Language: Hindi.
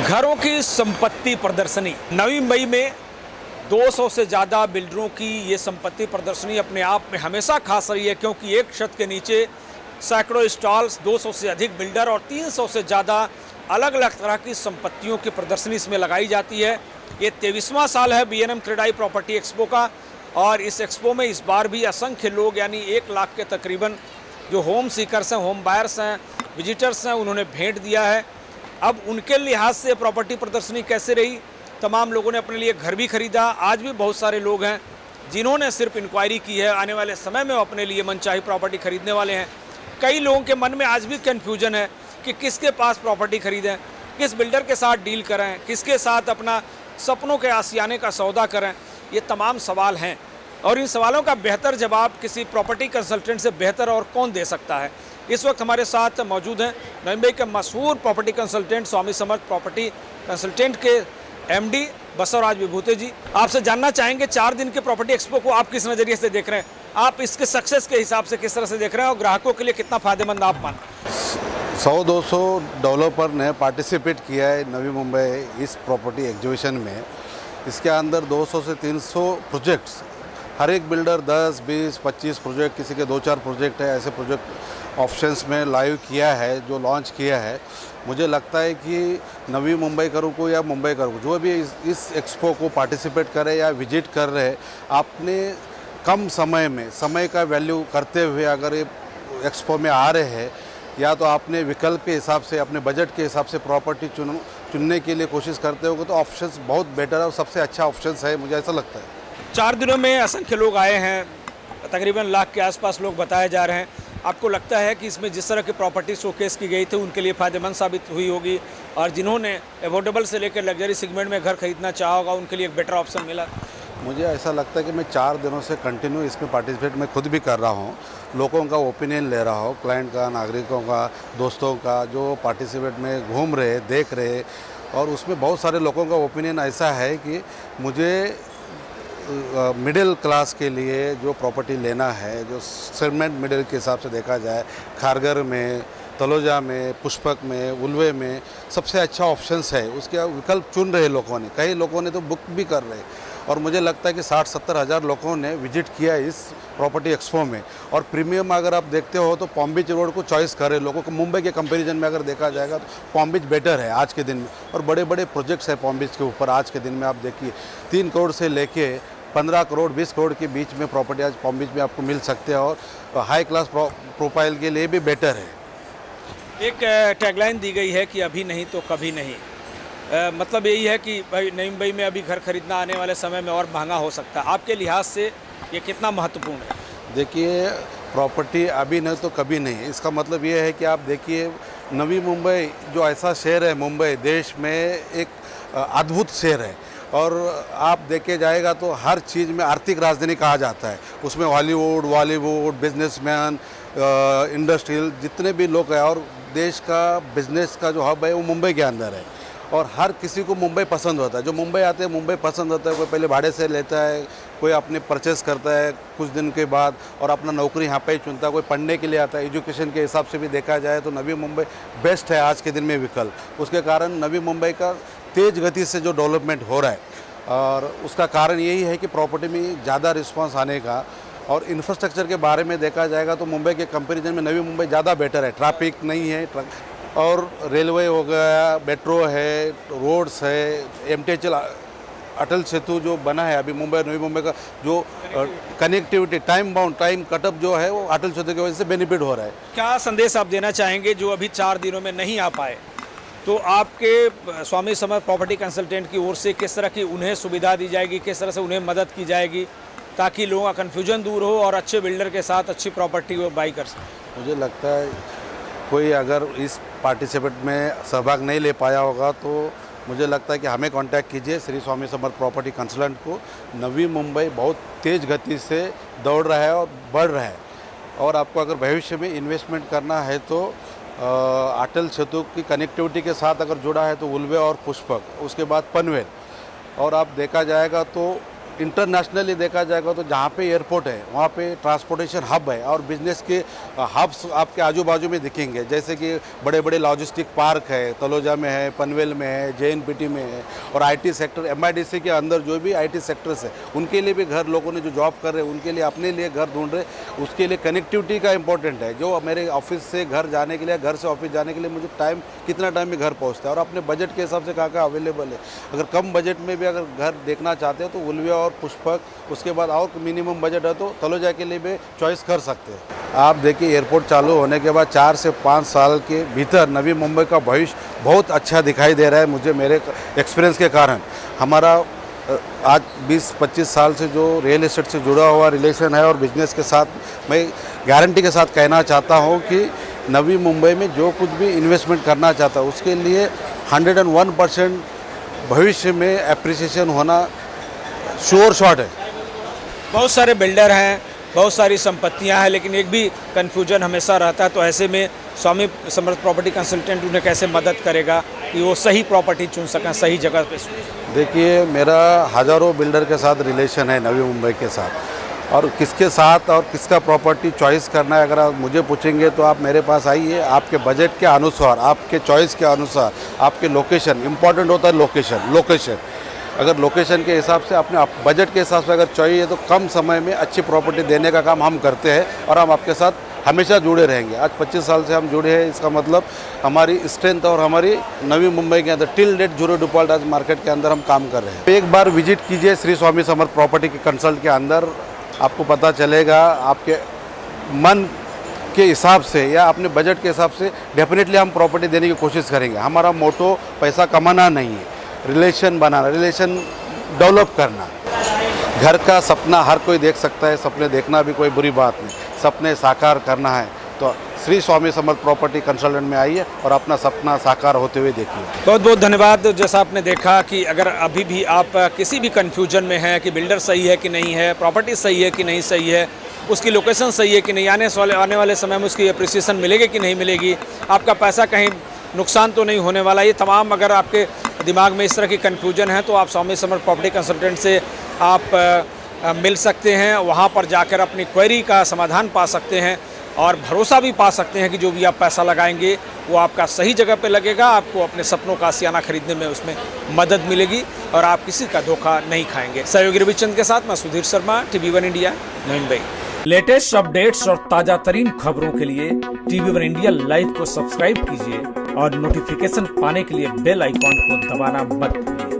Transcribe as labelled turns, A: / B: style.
A: घरों की संपत्ति प्रदर्शनी नवी मुंबई में 200 से ज़्यादा बिल्डरों की ये संपत्ति प्रदर्शनी अपने आप में हमेशा खास रही है, क्योंकि एक छत के नीचे सैकड़ों स्टॉल्स, 200 से अधिक बिल्डर और 300 से ज़्यादा अलग अलग तरह की संपत्तियों की प्रदर्शनी इसमें लगाई जाती है। ये 23वां साल है B&M क्रेडाई प्रॉपर्टी एक्सपो का, और इस एक्सपो में इस बार भी असंख्य लोग यानी 1 लाख के तकरीबन जो होम सीकर्स हैं, होम बायर्स हैं, विजिटर्स हैं, उन्होंने भेंट दिया है। अब उनके लिहाज से प्रॉपर्टी प्रदर्शनी कैसे रही, तमाम लोगों ने अपने लिए घर भी खरीदा। आज भी बहुत सारे लोग हैं जिन्होंने सिर्फ इंक्वायरी की है, आने वाले समय में वो अपने लिए मनचाही प्रॉपर्टी खरीदने वाले हैं। कई लोगों के मन में आज भी कन्फ्यूजन है कि किसके पास प्रॉपर्टी खरीदें, किस बिल्डर के साथ डील करें, किसके साथ अपना सपनों के आशियाने का सौदा करें। ये तमाम सवाल हैं और इन सवालों का बेहतर जवाब किसी प्रॉपर्टी कंसल्टेंट से बेहतर और कौन दे सकता है। इस वक्त हमारे साथ मौजूद हैं नवी मुंबई के मशहूर property consultant Swami Samarth property consultant के MD बसवराज विभूते जी। आपसे जानना चाहेंगे 4 दिन के प्रॉपर्टी एक्सपो को आप किस नज़रिए से देख रहे हैं, आप इसके सक्सेस के हिसाब से किस तरह से देख रहे हैं और ग्राहकों के लिए कितना फ़ायदेमंद आप मान।
B: 100-200 डेवलपर ने पार्टिसिपेट किया है नवी मुंबई इस प्रॉपर्टी एग्जीबिशन में। इसके अंदर 200 से 300 प्रोजेक्ट्स, हर एक बिल्डर 10, 20, 25 प्रोजेक्ट, किसी के 2-4 प्रोजेक्ट है, ऐसे प्रोजेक्ट ऑप्शंस में लाइव किया है, जो लॉन्च किया है। मुझे लगता है कि नवी मुंबई करूँ को या मुंबई करूँ, जो भी इस एक्सपो को पार्टिसिपेट करे या विजिट कर रहे, आपने कम समय में समय का वैल्यू करते हुए अगर ये एक्सपो में आ रहे हैं, या तो आपने विकल्प के हिसाब से, अपने बजट के हिसाब से प्रॉपर्टी चुनने के लिए कोशिश करते होगे, तो ऑप्शंस बहुत बेटर है और सबसे अच्छा ऑप्शंस है, मुझे ऐसा लगता है।
A: 4 दिनों में असंख्य लोग आए हैं, तकरीबन लाख के आसपास लोग बताए जा रहे हैं। आपको लगता है कि इसमें जिस तरह की प्रॉपर्टी शोकेस की गई थी उनके लिए फ़ायदेमंद साबित हुई होगी, और जिन्होंने अफोर्डेबल से लेकर लग्जरी सेगमेंट में घर खरीदना चाहा होगा उनके लिए एक बेटर ऑप्शन मिला?
B: मुझे ऐसा लगता है कि मैं 4 दिनों से कंटिन्यू इसमें पार्टिसिपेट मैं खुद भी कर रहा हूँ, लोगों का ओपिनियन ले रहा हूँ, क्लाइंट का, नागरिकों का, दोस्तों का, जो पार्टिसिपेट में घूम रहे, देख रहे, और उसमें बहुत सारे लोगों का ओपिनियन ऐसा है कि मुझे मिडिल क्लास के लिए जो प्रॉपर्टी लेना है, जो सेगमेंट मिडिल के हिसाब से देखा जाए, खारगर में, तलोजा में, पुष्पक में, उल्वे में सबसे अच्छा ऑप्शंस है, उसके विकल्प चुन रहे लोगों ने। कई लोगों ने तो बुक भी कर रहे, और मुझे लगता है कि 60-70 हज़ार लोगों ने विजिट किया इस प्रॉपर्टी एक्सपो में। और प्रीमियम अगर आप देखते हो तो पाम बीच रोड को चॉइस कर रहे लोगों को। मुंबई के कंपैरिजन में अगर देखा जाएगा तो पाम बीच बेटर है आज के दिन में, और बड़े बड़े प्रोजेक्ट्स हैं पाम बीच के ऊपर। आज के दिन में आप देखिए 3 करोड़ से लेके 15 करोड़ 20 करोड़ के बीच में प्रॉपर्टी आज पाम बीच में आपको मिल सकते हैं, और हाई क्लास प्रोफाइल के लिए भी बेटर है।
A: एक टैगलाइन दी गई है कि अभी नहीं तो कभी नहीं, मतलब यही है कि भाई नई मुंबई में अभी घर खरीदना आने वाले समय में और महंगा हो सकता है। आपके लिहाज से ये कितना महत्वपूर्ण है?
B: देखिए, प्रॉपर्टी अभी नहीं तो कभी नहीं, इसका मतलब ये है कि आप देखिए नवी मुंबई जो ऐसा शहर है, मुंबई देश में एक अद्भुत शहर है, और आप देखे जाएगा तो हर चीज़ में आर्थिक राजधानी कहा जाता है। उसमें हॉलीवुड, बॉलीवुड, बिजनेसमैन, इंडस्ट्रियल जितने भी लोग हैं, और देश का बिजनेस का जो हब है वो मुंबई के अंदर है, और हर किसी को मुंबई पसंद होता है। जो मुंबई आते हैं मुंबई पसंद होता है। कोई पहले भाड़े से लेता है, कोई अपने परचेस करता है कुछ दिन के बाद, और अपना नौकरी यहाँ पे ही चुनता है, कोई पढ़ने के लिए आता है। एजुकेशन के हिसाब से भी देखा जाए तो नवी मुंबई बेस्ट है आज के दिन में विकल्प। उसके कारण नवी मुंबई का तेज़ गति से जो डेवलपमेंट हो रहा है, और उसका कारण यही है कि प्रॉपर्टी में ज़्यादा रिस्पॉन्स आने का। और इंफ्रास्ट्रक्चर के बारे में देखा जाएगा तो मुंबई के कंपेरिजन में नवी मुंबई ज़्यादा बेटर है। ट्रैफिक नहीं है, और रेलवे हो गया, मेट्रो है, रोड्स है, MTHL अटल सेतु जो बना है अभी मुंबई, नवी मुंबई का जो connectivity, time bound, time cut up जो है वो अटल सेतु की वजह से बेनिफिट हो रहा है।
A: क्या संदेश आप देना चाहेंगे जो अभी 4 दिनों में नहीं आ पाए, तो आपके स्वामी समर्थ प्रॉपर्टी कंसल्टेंट की ओर से किस तरह की उन्हें सुविधा दी जाएगी, किस तरह से उन्हें मदद की जाएगी ताकि लोगों का कन्फ्यूजन दूर हो और अच्छे बिल्डर के साथ अच्छी प्रॉपर्टी वो बाई कर सकें?
B: मुझे लगता है कोई अगर इस पार्टिसिपेट में सहभाग नहीं ले पाया होगा तो मुझे लगता है कि हमें कांटेक्ट कीजिए, श्री स्वामी समर्थ प्रॉपर्टी कंसल्टेंट को। नवी मुंबई बहुत तेज़ गति से दौड़ रहा है और बढ़ रहा है, और आपको अगर भविष्य में इन्वेस्टमेंट करना है तो अटल सेतु की कनेक्टिविटी के साथ अगर जुड़ा है तो उल्वे और पुष्पक, उसके बाद पनवेल, और आप देखा जाएगा तो इंटरनेशनली देखा जाएगा तो जहाँ पे एयरपोर्ट है वहाँ पे ट्रांसपोर्टेशन हब है और बिजनेस के हब्स आपके आजू बाजू में दिखेंगे, जैसे कि बड़े बड़े लॉजिस्टिक पार्क है, तलोजा में है, पनवेल में है, JNPT में है, और IT सेक्टर MIDC के अंदर जो भी IT सेक्टर्स है उनके लिए भी घर, लोगों ने जो जॉब कर रहे हैं उनके लिए अपने लिए घर ढूंढ रहे, उसके लिए कनेक्टिविटी का इंपॉर्टेंट है। जो मेरे ऑफिस से घर जाने के लिए, घर से ऑफिस जाने के लिए मुझे कितना टाइम में घर पहुँचता है और अपने बजट के हिसाब से कहाँ अवेलेबल है। अगर कम बजट में भी अगर घर देखना चाहते हैं तो उल्विया और पुष्पक, उसके बाद और मिनिमम बजट है तो तलोजा के लिए भी चॉइस कर सकते हैं। आप देखिए एयरपोर्ट चालू होने के बाद 4 से 5 साल के भीतर नवी मुंबई का भविष्य बहुत अच्छा दिखाई दे रहा है मुझे, मेरे एक्सपीरियंस के कारण। हमारा आज 20-25 साल से जो रियल एस्टेट से जुड़ा हुआ रिलेशन है और बिजनेस के साथ मैं गारंटी के साथ कहना चाहता हूँ कि नवी मुंबई में जो कुछ भी इन्वेस्टमेंट करना चाहता है उसके लिए 101% भविष्य में एप्रिसिएशन होना श्योर शॉट है।
A: बहुत सारे बिल्डर हैं, बहुत सारी संपत्तियां हैं, लेकिन एक भी कन्फ्यूजन हमेशा रहता है। तो ऐसे में स्वामी समर्थ प्रॉपर्टी कंसल्टेंट उन्हें कैसे मदद करेगा कि वो सही प्रॉपर्टी चुन सकें, सही जगह पे?
B: देखिए मेरा हज़ारों बिल्डर के साथ रिलेशन है नवी मुंबई के साथ, और किसके साथ और किसका प्रॉपर्टी चॉइस करना है अगर आप मुझे पूछेंगे तो आप मेरे पास आइए। आपके बजट के अनुसार, आपके चॉइस के अनुसार, आपके लोकेशन इम्पॉर्टेंट होता है। लोकेशन अगर लोकेशन के हिसाब से अपने बजट के हिसाब से अगर चाहिए तो कम समय में अच्छी प्रॉपर्टी देने का काम हम करते हैं और हम आपके साथ हमेशा जुड़े रहेंगे। आज 25 साल से हम जुड़े हैं, इसका मतलब हमारी स्ट्रेंथ और हमारी नवी मुंबई के अंदर टिल डेट जीरो डिफॉल्ट आज मार्केट के अंदर हम काम कर रहे हैं। एक बार विजिट कीजिए श्री स्वामी समर्थ प्रॉपर्टी के कंसल्ट के अंदर, आपको पता चलेगा। आपके मन के हिसाब से या अपने बजट के हिसाब से डेफिनेटली हम प्रॉपर्टी देने की कोशिश करेंगे। हमारा मोटो पैसा कमाना नहीं है, रिलेशन बनाना, रिलेशन डेवलप करना। घर का सपना हर कोई देख सकता है, सपने देखना भी कोई बुरी बात नहीं। सपने साकार करना है तो श्री स्वामी समर्थ प्रॉपर्टी कंसल्टेंट में आइए और अपना सपना साकार होते हुए देखिए।
A: बहुत बहुत धन्यवाद। जैसा आपने देखा कि अगर अभी भी आप किसी भी कन्फ्यूजन में हैं कि बिल्डर सही है कि नहीं है, प्रॉपर्टी सही है कि नहीं सही है, उसकी लोकेशन सही है कि नहीं, आने वाले समय में उसकी अप्रिसिएशन मिलेगी कि नहीं मिलेगी, आपका पैसा कहीं नुकसान तो नहीं होने वाला, ये तमाम अगर आपके दिमाग में इस तरह की कन्फ्यूजन है तो आप स्वामी समर्थ प्रॉपर्टी कंसल्टेंट से आप मिल सकते हैं। वहाँ पर जाकर अपनी क्वेरी का समाधान पा सकते हैं और भरोसा भी पा सकते हैं कि जो भी आप पैसा लगाएंगे वो आपका सही जगह पे लगेगा, आपको अपने सपनों का आशियाना खरीदने में उसमें मदद मिलेगी और आप किसी का धोखा नहीं खाएंगे। सहयोगी रविचंद के साथ मैं सुधीर शर्मा, TV1 इंडिया, नई मुंबई। लेटेस्ट अपडेट्स और ताजा तरीन खबरों के लिए TV1 इंडिया लाइव को सब्सक्राइब कीजिए और नोटिफिकेशन पाने के लिए बेल आइकॉन को दबाना मत भूलिए।